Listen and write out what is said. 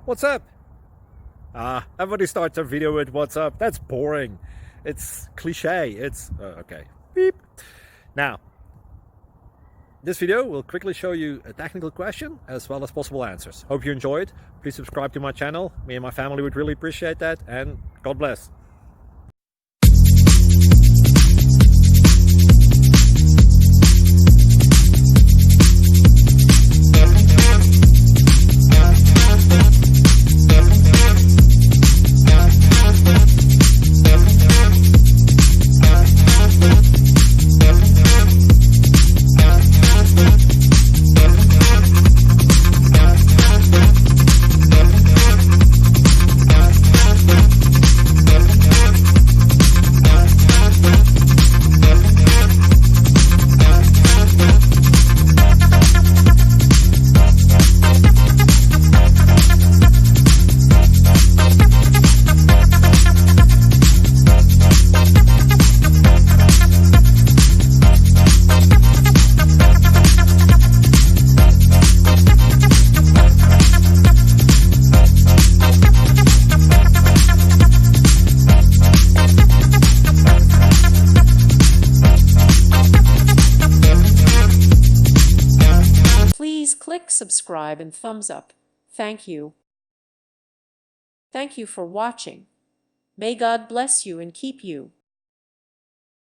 What's up? Everybody starts a video with what's up. That's boring. It's cliche. It's okay. Beep. Now, this video will quickly show you a technical question as well as possible answers. Hope you enjoyed. Please subscribe to my channel. Me and my family would really appreciate that, and God bless. Please click subscribe and thumbs up. Thank you. Thank you for watching. May God bless you and keep you.